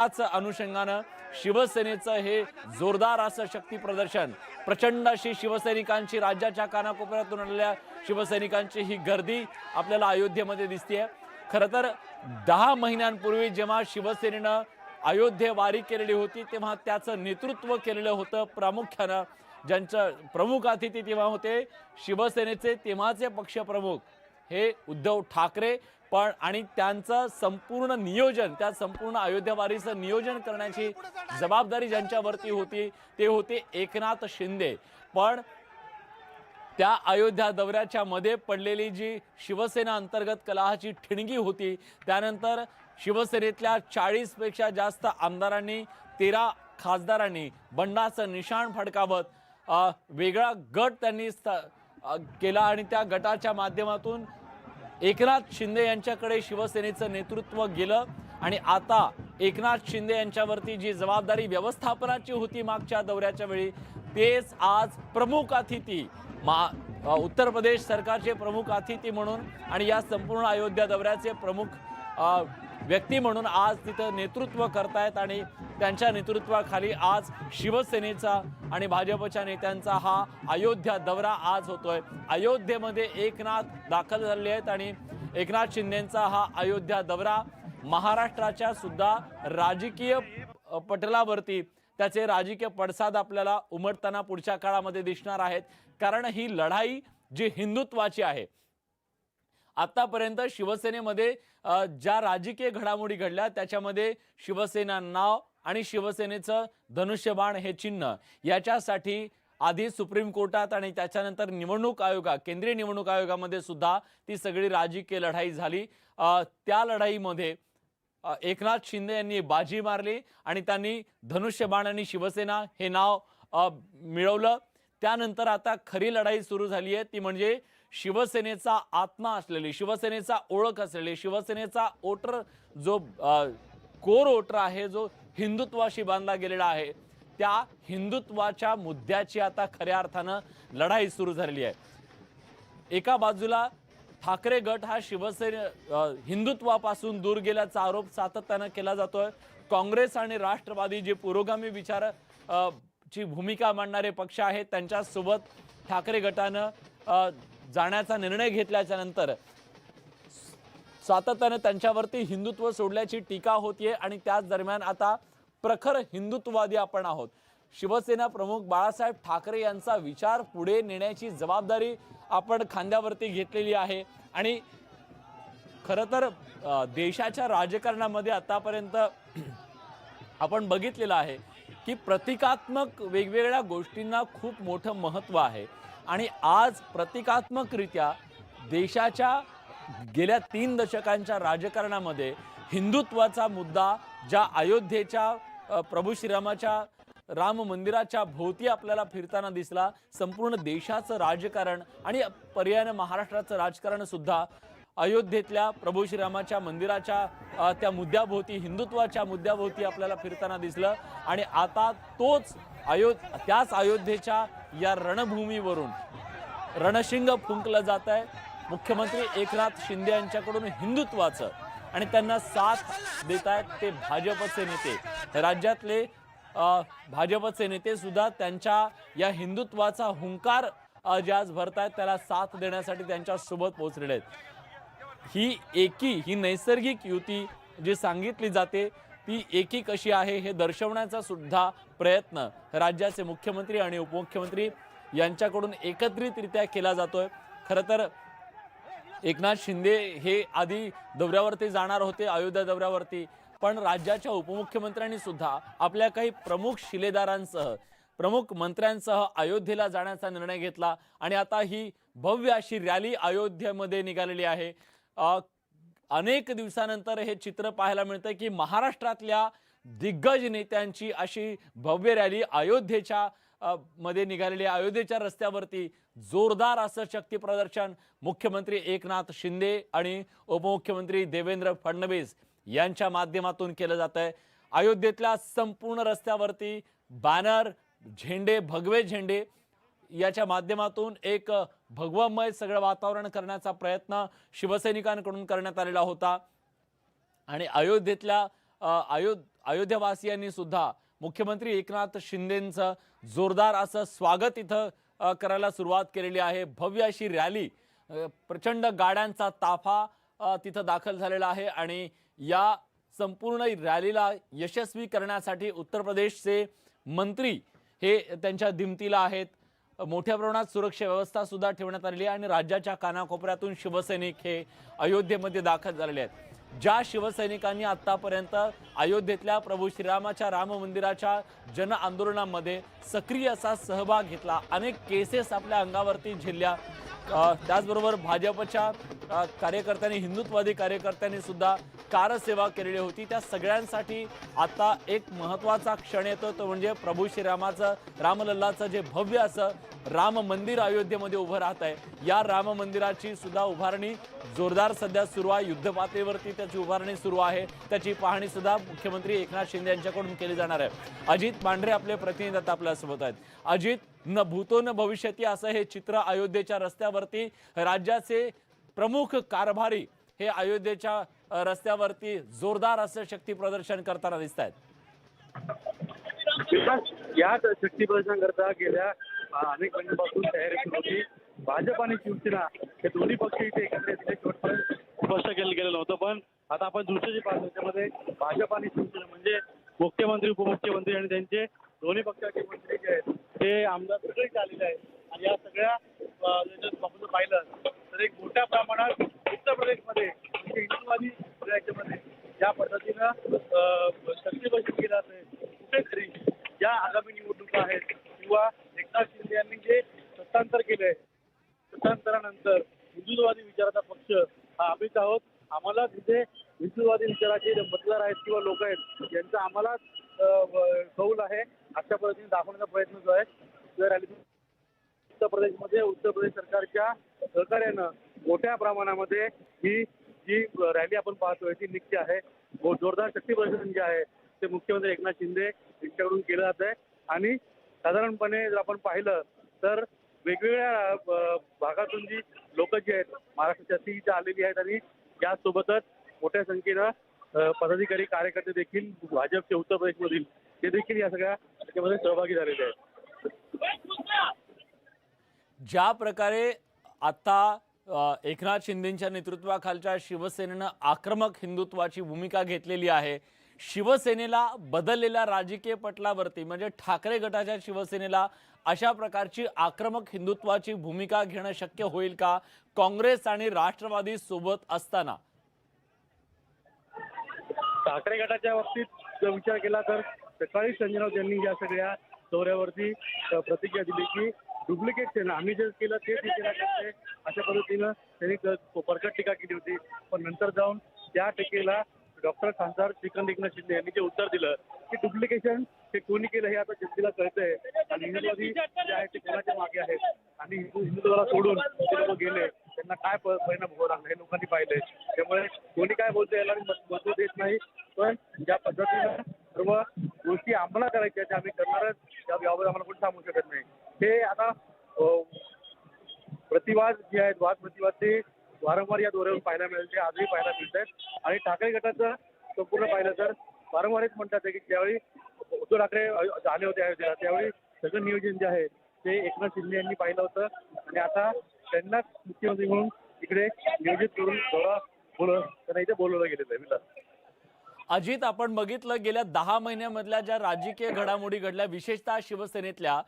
त्याच अनुषंगानं शिवसेनेचं हे जोरदार असं शक्ती प्रदर्शन, प्रचंड अशी शिवसैनिकांची, राज्याच्या कानाकोपऱ्यातून आलेल्या शिवसैनिकांची ही गर्दी आपल्याला अयोध्येमध्ये दिसतेय। खरं तर 10 महिन्यांपूर्वी जेव्हा शिवसेनेनं अयोध्येवारी केलेली होती तेव्हा त्याचं नेतृत्व केलेलं होतं प्रामुख्यानं, ज्यांचं प्रमुख अतिथी तेव्हा होते शिवसेनेचे तेव्हाचे पक्षप्रमुख हे उद्धव ठाकरे। पण आणि त्यांचं संपूर्ण नियोजन, त्या संपूर्ण अयोध्यावारीचं नियोजन करण्याची जबाबदारी ज्यांच्यावरती होती ते होते एकनाथ शिंदे। पण त्या अयोध्या दौऱ्याच्या मध्ये पडलेली जी शिवसेना अंतर्गत कलहाची ठिणगी होती, त्यानंतर शिवसेनेतल्या 40 पेक्षा जास्त आमदारांनी, 13 खासदारांनी बंडाचं निशाण फडकावत वेगळा गट त्यांनी केला आणि त्या गटाच्या माध्यमातून एकनाथ शिंदे यांच्याकडे शिवसेनेचं नेतृत्व गेलं। आणि आता एकनाथ शिंदे यांच्यावरती जी जबाबदारी व्यवस्थापनाची होती मागच्या दौऱ्याच्या वेळी, तेच आज प्रमुख अतिथी उत्तर प्रदेश सरकारचे प्रमुख अतिथी म्हणून आणि या संपूर्ण अयोध्या दौऱ्याचे प्रमुख व्यक्ती म्हणून आज तिथं नेतृत्व करतायत। आणि त्यांच्या नेतृत्वाखाली आज शिवसेनेचा आणि भाजपच्या नेत्यांचा हा अयोध्या दौरा आज होतोय। अयोध्येमध्ये एकनाथ दाखल झाले आहेत आणि एकनाथ शिंदेंचा हा अयोध्या दौरा महाराष्ट्राच्या सुद्धा राजकीय पटलावरती त्याचे राजकीय पडसाद आपल्याला उमटताना पुढच्या काळामध्ये दिसणार आहेत। कारण ही लढाई जी हिंदुत्वाची आहे, आतापर्यंत शिवसेनेमध्ये ज्या राजकीय घडामोडी घडल्या त्याच्यामध्ये शिवसेना नाव आणि शिवसेनेचं धनुष्यबाण हे चिन्ह याच्यासाठी आधी सुप्रीम कोर्टात आणि त्याच्यानंतर निवडणूक आयोगात, केंद्रीय निवडणूक आयोगामध्ये सुद्धा ती सगळी राजकीय लढाई झाली। त्या लढाईमध्ये एकनाथ शिंदे यांनी बाजी मारली आणि त्यांनी धनुष्यबाण आणि शिवसेना हे नाव मिळवलं। त्यानंतर आता खरी लढाई सुरू झाली आहे, ती म्हणजे शिवसेनेचा आत्मा असलेली, शिवसेनेचा ओळख असलेली, शिवसेनेचा वोटर जो कोर वोटर आहे, जो हिंदुत्वाशी बांधला गेलेला आहे, त्या हिंदुत्वाच्या मुद्द्याची आता खऱ्या अर्थानं लढाई सुरू झालेली आहे। एका बाजूला ठाकरे गट हा हिंदुत्वापासून दूर गेल्याचा आरोप सातत्यानं केला जातोय। काँग्रेस आणि राष्ट्रवादी जे पुरोगामी विचार ची भूमिका मांडणारे पक्ष आहेत त्यांच्यासोबत ठाकरे गटानं जाण्याचा निर्णय घेतल्याच्या नंतर सातत्यानं त्यांच्यावरती हिंदुत्व सोडल्याची टीका होतीये। आणि त्याच दरम्यान आता प्रखर हिंदुत्ववादी आपण आहोत, शिवसेना प्रमुख बाळासाहेब ठाकरे यांचा विचार पुढे नेण्याची जबाबदारी आपण खांद्यावरती घेतलेली आहे। आणि खरं तर देशाच्या राजकारणामध्ये आतापर्यंत आपण बघितलेलं आहे की प्रतिकात्मक वेगवेगळ्या गोष्टींना खूप मोठं महत्त्व आहे। आणि आज प्रतिकात्मकरित्या देशाच्या गेल्या 3 दशकांच्या राजकारणामध्ये हिंदुत्वाचा मुद्दा ज्या अयोध्येच्या प्रभू श्रीरामाच्या राम मंदिराच्या भोवती आपल्याला फिरताना दिसला, संपूर्ण देशाचं राजकारण आणि पर्यायाने महाराष्ट्राचं राजकारण सुद्धा अयोध्येतल्या प्रभू श्रीरामाच्या मंदिराच्या त्या मुद्द्याभोवती, हिंदुत्वाच्या मुद्द्याभोवती आपल्याला फिरताना दिसलं। आणि आता त्याच अयोध्येच्या या रणभूमीवरून रणशिंग फुंकलं जात आहे मुख्यमंत्री एकनाथ शिंदे यांच्याकडून हिंदुत्वाचं। आणि त्यांना साथ देत आहेत ते भाजपचे नेते, राज्यातले भाजपचे नेते सुद्धा त्यांच्या या हिंदुत्वाचा हुंकार जे आज भरतायत त्याला साथ देण्यासाठी त्यांच्या सोबत पोहोचलेले आहेत। ही नैसर्गिक युती जी सांगितली जाते ती एकी कशी आहे हे दर्शवण्याचा सुद्धा प्रयत्न राज्याचे मुख्यमंत्री आणि उपमुख्यमंत्री यांच्याकडून एकत्रितरित्या केला जातोय। खरं तर एकनाथ शिंदे हे आधी दौऱ्यावरती जाणार होते, अयोध्या दौऱ्यावरती, पण राज्याच्या उपमुख्यमंत्र्यांनी सुद्धा आपल्या काही प्रमुख शिलेदारांसह, प्रमुख मंत्र्यांसह अयोध्येला जाण्याचा निर्णय घेतला। आणि आता ही भव्य अशी रॅली अयोध्येमध्ये निघालेली आहे। अनेक दिवसानंतर हे चित्र पाहायला मिळतं की महाराष्ट्रातल्या दिग्गज नेत्यांची अशी भव्य रॅली अयोध्येच्या मध्ये निघालेली, अयोध्येच्या रस्त्यावरती जोरदार असं शक्ती प्रदर्शन मुख्यमंत्री एकनाथ शिंदे आणि उपमुख्यमंत्री देवेंद्र फडणवीस यांच्या माध्यमातून केलं जात आहे। अयोध्येतल्या संपूर्ण रस्त्यावरती बॅनर, झेंडे, भगवे झेंडे याच्या माध्यमातून एक भगवमय सगळं वातावरण करण्याचा प्रयत्न शिवसैनिकांकडून करण्यात आलेला होता। आणि अयोध्येतल्या अयोध्यावासियांनी सुद्धा मुख्यमंत्री एकनाथ शिंदेंचं जोरदार असं स्वागत इथं करायला सुरुवात केलेली आहे। भव्य अशी रॅली, प्रचंड गाड्यांचा ताफा तिथं दाखल झालेला आहे आणि या संपूर्ण रॅलीला यशस्वी करण्यासाठी उत्तर प्रदेशचे मंत्री हे त्यांच्या दिमतीला आहेत। मोठ्या प्रमाणात सुरक्षा व्यवस्था सुद्धा ठेवण्यात आलेली आहे आणि राज्याच्या कानाकोपऱ्यातून शिवसैनिक हे अयोध्येमध्ये दाखल झालेले आहेत। ज्या शिवसैनिकांनी आतापर्यंत अयोध्येतल्या प्रभू श्रीरामाच्या राम मंदिराच्या जन आंदोलनामध्ये सक्रिय असा सहभाग घेतला, अनेक केसेस आपल्या अंगावरती झेलल्या, त्याचबरोबर भाजपच्या कार्यकर्त्यांनी, हिंदुत्ववादी कार्यकर्त्यांनी सुद्धा कारसेवा केलेली होती, त्या सगळ्यांसाठी आता एक महत्त्वाचा क्षण येतो, तो म्हणजे प्रभू श्रीरामाचं, रामलल्लाचं जे भव्य असं राम मंदिर अयोध्येमध्ये उभं राहत आहे। या राम मंदिराची सुद्धा उभारणी जोरदार सध्या सुरू आहे, युद्धपातळीवरती त्याची उभारणी सुरू आहे। त्याची पाहणी सुद्धा मुख्यमंत्री एकनाथ शिंदे यांच्याकडून केली जाणार आहे। अजित मांढरे आपले प्रतिनिधी आता आपल्यासोबत आहेत। अजित, न भूतो न भविष्यती असं हे चित्र अयोध्येच्या रस्त्यावरती, राज्याचे प्रमुख कारभारी हे अयोध्येच्या रस्त्यावरती जोरदार असं शक्ती प्रदर्शन करताना दिसत आहेत। याच शक्ती प्रदर्शन करता गेल्या अनेक महिन्यांपासून तयारी सुरू होती। भाजप आणि शिवसेना हे दोन्ही पक्ष इथे एकत्रित स्पष्ट केलं गेलं नव्हतं, पण आता आपण दृश्य जे पाहतो त्याच्यामध्ये भाजप आणि शिवसेना म्हणजे मुख्यमंत्री, उपमुख्यमंत्री आणि त्यांचे दोन्ही पक्षाचे मंत्री जे आहेत ते आमदार सगळे आलेले आहेत आणि या सगळ्या आपण पाहिलं तर एक मोठ्या प्रमाणात उत्तर प्रदेशमध्ये म्हणजे हिंदुवादी राज्यामध्ये ज्या पद्धतीनं शक्तीप्रदर्शन केलं असेल, कुठेतरी ज्या आगामी निवडणुका आहेत किंवा एकनाथ शिंदे यांनी जे सत्तांतर केलंय, सत्तांतरानंतर हिंदुत्ववादी विचाराचा पक्ष हा आम्हीच आहोत, आम्हाला तिथे हिंदुत्ववादी विचाराचे मतदार आहेत किंवा लोक आहेत यांचा आम्हाला कौल आहे अशा पद्धतीने दाखवण्याचा प्रयत्न जो आहे रॅली उत्तर प्रदेशमध्ये उत्तर प्रदेश सरकारच्या सहकार्यानं मोठ्या प्रमाणामध्ये ही जी रॅली आपण पाहतोय ती निघते आहे। जोरदार शक्ती प्रदर्शन जे आहे ते मुख्यमंत्री एकनाथ शिंदे यांच्याकडून केलं जात आहे आणि साधारणपणे जर आपण पाहिलं तर वेगवेगळ्या भागातून जी लोक जी आहेत महाराष्ट्राच्या ती इथे आलेली आहेत आणि यासोबतच मोठ्या संख्येनं पदाधिकारी, कार्यकर्ते देखील भाजपचे उत्तर प्रदेशमधील ते देखील या सगळ्या त्याच्यामध्ये सहभागी झालेले आहेत। ज्या प्रकारे आता एकनाथ शिंदेंच्या नेतृत्वाखालच्या शिवसेनेनं आक्रमक हिंदुत्वाची भूमिका घेतलेली आहे, शिवसेनेला बदललेल्या राजकीय पटलावरती म्हणजे ठाकरे गटाच्या शिवसेनेला अशा प्रकारची आक्रमक हिंदुत्वाची भूमिका घेणं शक्य होईल का काँग्रेस आणि राष्ट्रवादी सोबत असताना? ठाकरे गटाच्या बाबतीत जर विचार केला तर सकाळी संजय राऊत यांनी या सगळ्या दौऱ्यावरती प्रतिक्रिया दिली की डुप्लिकेट सेना आम्ही जे केलं ते केलं करते अशा पद्धतीनं त्यांनी परकट टीका केली होती, पण नंतर जाऊन त्या टीकेला डॉक्टर खासदार श्रीकांत एकनाथ शिंदे यांनी जे उत्तर दिलं की डुप्लिकेशन हे कोणी केलं हे आता जनतेला कळतंय आणि हिंदुत्ववादी जे आहेत ते कोणाच्या मागे आहेत आणि हिंदुत्वाला सोडून ते लोक गेले, त्यांना काय परिणाम होऊ लागला हे लोकांनी पाहिलंय। त्यामुळे कोणी काय बोलतंय याला महत्व देत नाही, पण ज्या पद्धतीनं सर्व गोष्टी आम्हाला करायच्या त्या आम्ही करणारच, यावर आम्हाला कोणी थांबवू शकत नाही। हे आता प्रतिवाद जे आहेत, वाद प्रतिवाद ते वारंवार या दौऱ्यावरून पाहायला मिळते, आजही पाहायला मिळत आहेत आणि ठाकरे गटाचं संपूर्ण पाहिलं तर वारंवारच म्हणतात की ज्यावेळी उद्धव ठाकरे आले होते अयोध्येला त्यावेळी सगळं नियोजन जे आहे ते एकनाथ शिंदे यांनी पाहिलं होतं आणि आता त्यांनाच मुख्यमंत्री म्हणून इकडे नियोजित करून त्यांना इथे बोलवलं गेलेलं आहे। अजित, आपण बघितलं गेल्या 10 महिन्यामधल्या ज्या राजकीय घडामोडी घडल्या विशेषतः शिवसेनेतल्या,